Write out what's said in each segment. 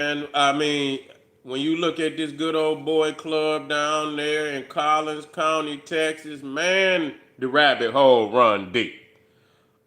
And I mean, when you look at this good old boy club down there in Collins County, Texas, man, the rabbit hole run deep.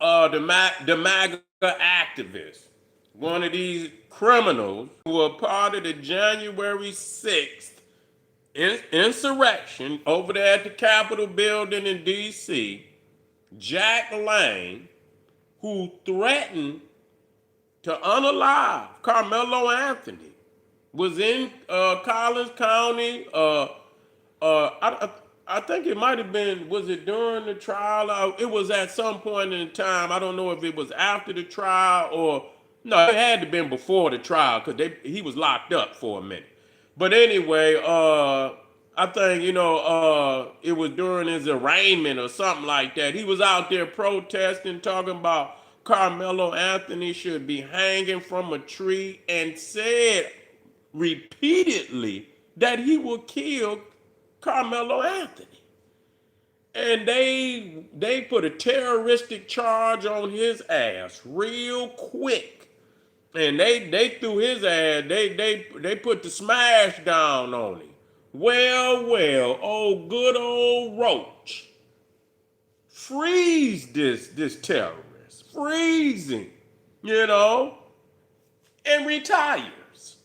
The MAGA activists, one of these criminals who were part of the January 6th insurrection over there at the Capitol building in D.C., Jack Lane, who threatened to unalive Karmelo Anthony, was in Collins County. I think it might have been, was it during the trial? It was at some point in time. I don't know if it was after the trial or, no, it had to have been before the trial because he was locked up for a minute. But anyway, I think, it was during his arraignment or something like that. He was out there protesting, talking about Carmelo Anthony should be hanging from a tree and said repeatedly that he would kill Carmelo Anthony. And they put a terroristic charge on his ass real quick. And they threw his ass, they put the smash down on him. Well, oh good old Roach. Freeze this terrorist. Freeze him, and retires.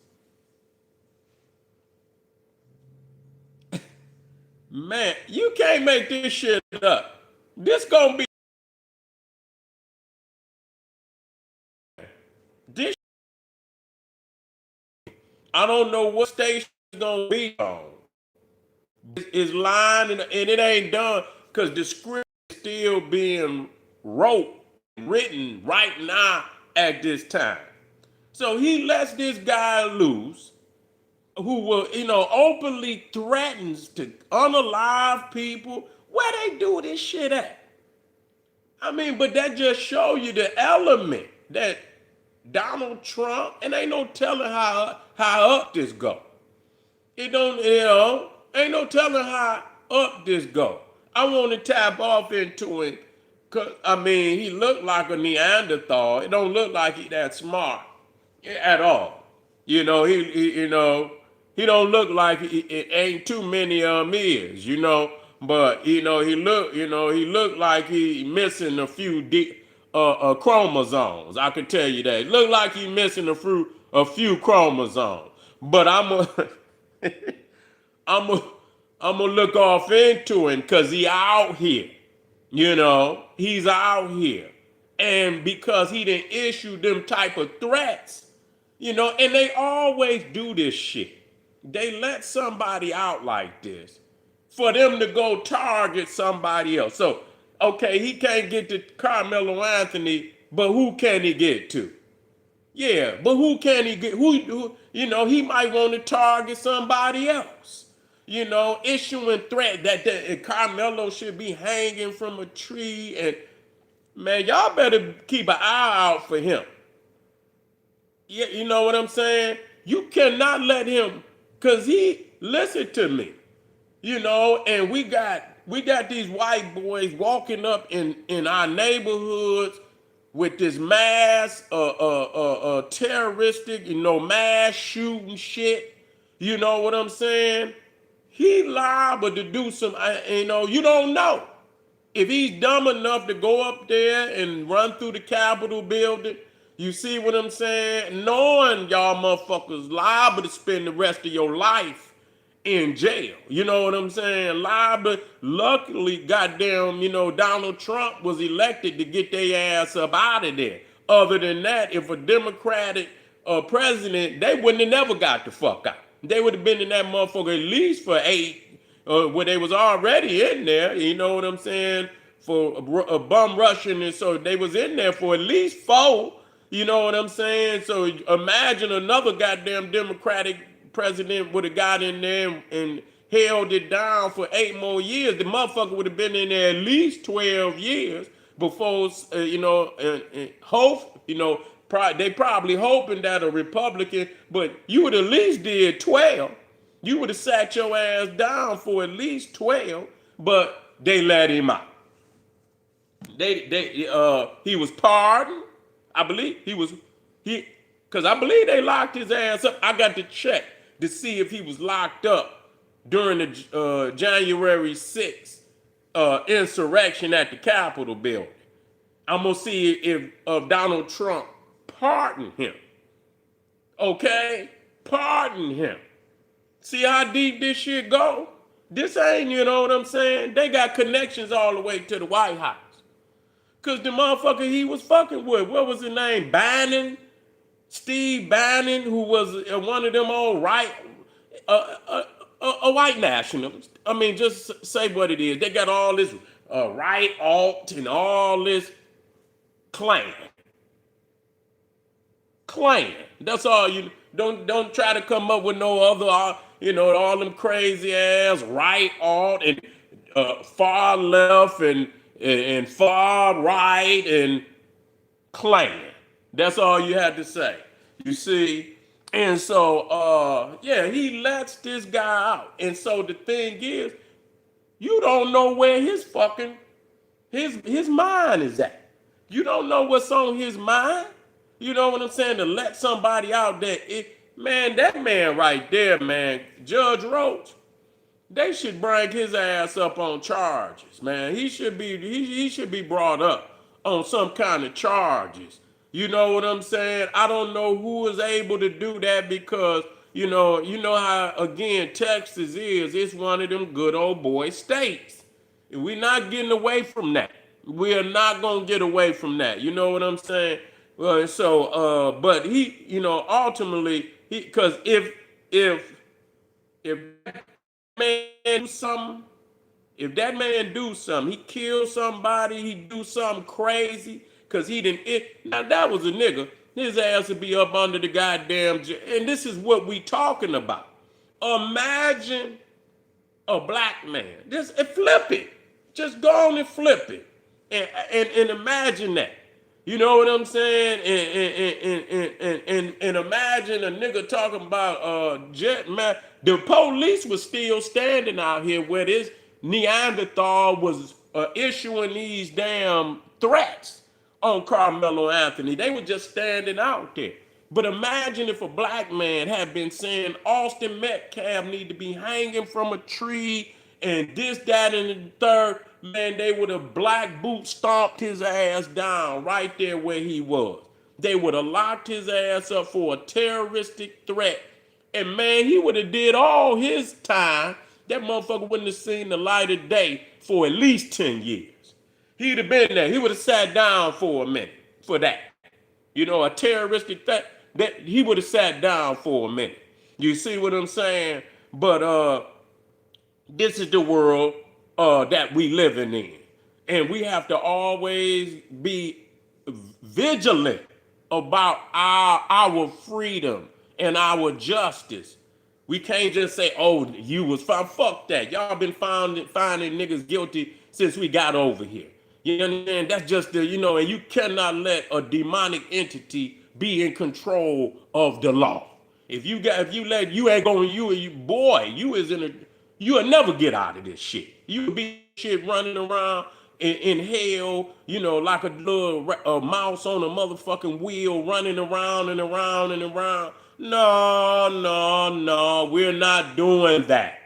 Man, you can't make this shit up. This gonna be this. I don't know what station it's gonna be on. It's lying and it ain't done because the script is still being written right now at this time. So he lets this guy loose who will, openly threatens to unalive people. Where they do this shit at? I mean, but that just show you the element that Donald Trump, and ain't no telling how up this go. It don't, ain't no telling how up this go. I want to tap off into it, cause I mean he looked like a Neanderthal. It don't look like he that smart at all. He don't look like it ain't too many is. But he looked like he missing a few chromosomes. I can tell you that. It look like he missing a few chromosomes. But I'm a, I'm gonna look off into him because he out here. He's out here, and because he didn't issue them type of threats, and they always do this shit. They let somebody out like this for them to go target somebody else. So, okay, he can't get to Carmelo Anthony, but who can he get to? Yeah, but who can he get? He might want to target somebody else. Issuing threat that Carmelo should be hanging from a tree. And, man, y'all better keep an eye out for him. Yeah, you know what I'm saying? You cannot let him, because listen to me, and we got these white boys walking up in our neighborhoods with this mass terroristic, mass shooting shit. You know what I'm saying? He liable to do some, you don't know. If he's dumb enough to go up there and run through the Capitol building, you see what I'm saying? Knowing y'all motherfuckers liable to spend the rest of your life in jail. You know what I'm saying? Liable. Luckily, goddamn, Donald Trump was elected to get their ass up out of there. Other than that, if a Democratic president, they wouldn't have never got the fuck out. They would have been in that motherfucker at least for 8, where they was already in there. You know what I'm saying? For a bum rushing, and so they was in there for at least 4. You know what I'm saying? So imagine another goddamn Democratic president would have got in there and held it down for 8 more years. The motherfucker would have been in there at least 12 years before, and hope, they probably hoping that a Republican, but you would at least did 12. You would have sat your ass down for at least 12, but they let him out. He was pardoned. I believe he Because I believe they locked his ass up. I got to check to see if he was locked up during the January 6th insurrection at the Capitol building. I'm going to see if Donald Trump pardoned him. Okay? Pardon him. See how deep this shit go? This ain't, you know what I'm saying? They got connections all the way to the White House. Because the motherfucker he was fucking with, what was his name? Bannon? Steve Bannon, who was one of them old right, a white nationalist. I mean, just say what it is. They got all this right alt and all this clan. That's all you don't try to come up with no other all them crazy ass right alt and far left and far right and clan. That's all you had to say. You see? And so he lets this guy out. And so the thing is, you don't know where his mind is at. You don't know what's on his mind. You know what I'm saying? To let somebody out there, that man right there, man, Judge Roach, they should bring his ass up on charges, man. He should be brought up on some kind of charges. You know what I'm saying? I don't know who is able to do that because you know how again Texas is. It's one of them good old boy states. We're not getting away from that. We are not gonna get away from that. You know what I'm saying? Well, so but he, ultimately because if that man do something, if that man do something, he kill somebody, he do something crazy, because he didn't, now that was a nigga, his ass would be up under the goddamn, and this is what we talking about. Imagine a black man, just flip it, just go on and flip it, and imagine that. You know what I'm saying? And imagine a nigga talking about jet man. The police was still standing out here where this Neanderthal was issuing these damn threats on Karmelo Anthony. They were just standing out there. But imagine if a black man had been saying Austin Metcalf need to be hanging from a tree and this, that, and the third. Man, they would have black boot stomped his ass down right there where he was. They would have locked his ass up for a terroristic threat. And man, he would have did all his time. That motherfucker wouldn't have seen the light of day for at least 10 years. He'd have been there. He would have sat down for a minute for that. A terroristic threat, that he would have sat down for a minute. You see what I'm saying? But this is the world that we living in. And we have to always be vigilant about our freedom and our justice. We can't just say, oh, you was fine. Fuck that. Y'all been finding niggas guilty since we got over here. You understand? That's just and you cannot let a demonic entity be in control of the law. You'll never get out of this shit. You'll be shit running around in hell, like a little mouse on a motherfucking wheel running around and around and around. No, we're not doing that.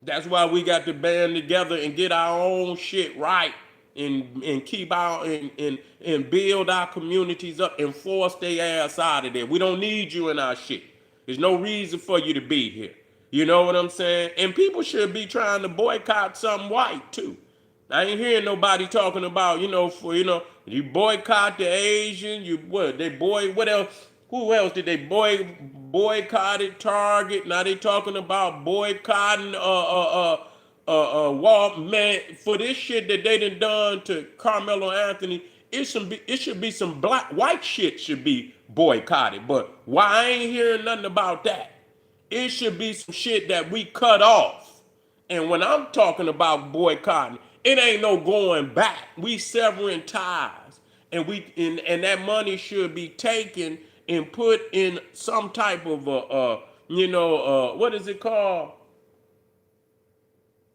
That's why we got to band together and get our own shit right and keep our and build our communities up and force their ass out of there. We don't need you in our shit. There's no reason for you to be here. You know what I'm saying? And people should be trying to boycott something white too. I ain't hearing nobody talking about, you boycott the Asian, what else? Who else did they boycotted Target? Now they talking about boycotting man, for this shit that they done to Karmelo Anthony. It should be some white shit should be boycotted. But why I ain't hearing nothing about that? It should be some shit that we cut off. And when I'm talking about boycotting, it ain't no going back. We severing ties. And that money should be taken and put in some type of what is it called?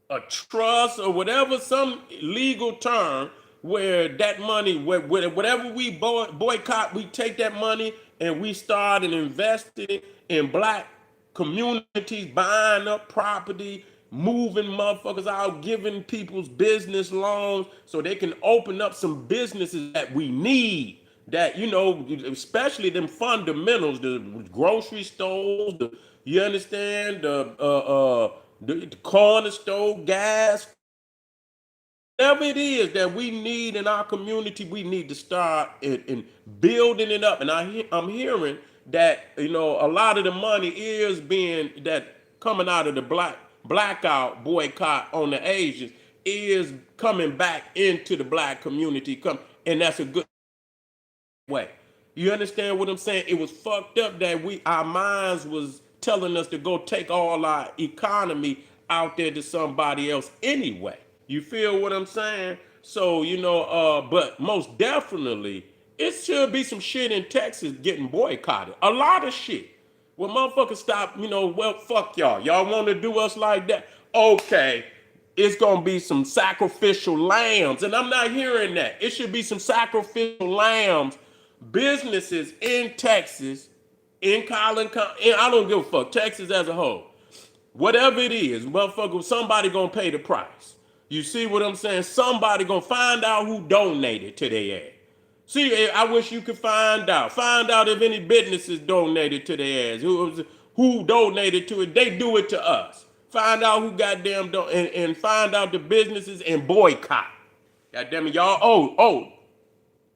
A trust or whatever, some legal term where that money, whatever we boycott, we take that money and we started investing in black communities, buying up property, moving motherfuckers out, giving people's business loans so they can open up some businesses that we need. That, you know, especially them fundamentals, the grocery stores, you understand, the corner store, gas, whatever it is that we need in our community, we need to start in building it up. And I'm hearing that, you know, a lot of the money is being that coming out of the blackout boycott on the Asians is coming back into the black community. And that's a good way. You understand what I'm saying? It was fucked up that our minds was telling us to go take all our economy out there to somebody else anyway. You feel what I'm saying? So, you know, but most definitely it should be some shit in Texas getting boycotted. A lot of shit. Well, motherfuckers stop, you know, well, fuck y'all. Y'all want to do us like that? Okay, it's gonna be some sacrificial lambs, and I'm not hearing that. It should be some sacrificial lambs. Businesses in Texas, in Collin County, I don't give a fuck. Texas as a whole, whatever it is, motherfucker, somebody gonna pay the price. You see what I'm saying? Somebody gonna find out who donated to their ass. See, I wish you could find out. Find out if any businesses donated to their ass. Who donated to it? They do it to us. Find out who goddamn and find out the businesses and boycott. Goddamn it, y'all.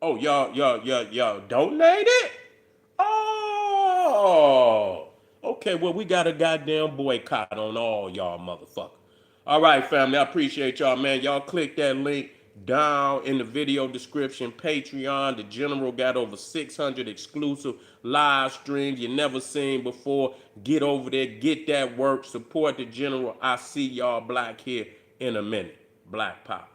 Y'all donated? Oh, okay. Well, we got a goddamn boycott on all y'all motherfuckers. All right, family. I appreciate y'all, man. Y'all click that link down in the video description. Patreon. The General got over 600 exclusive live streams you never seen before. Get over there. Get that work. Support the General. I see y'all black here in a minute. Black Power.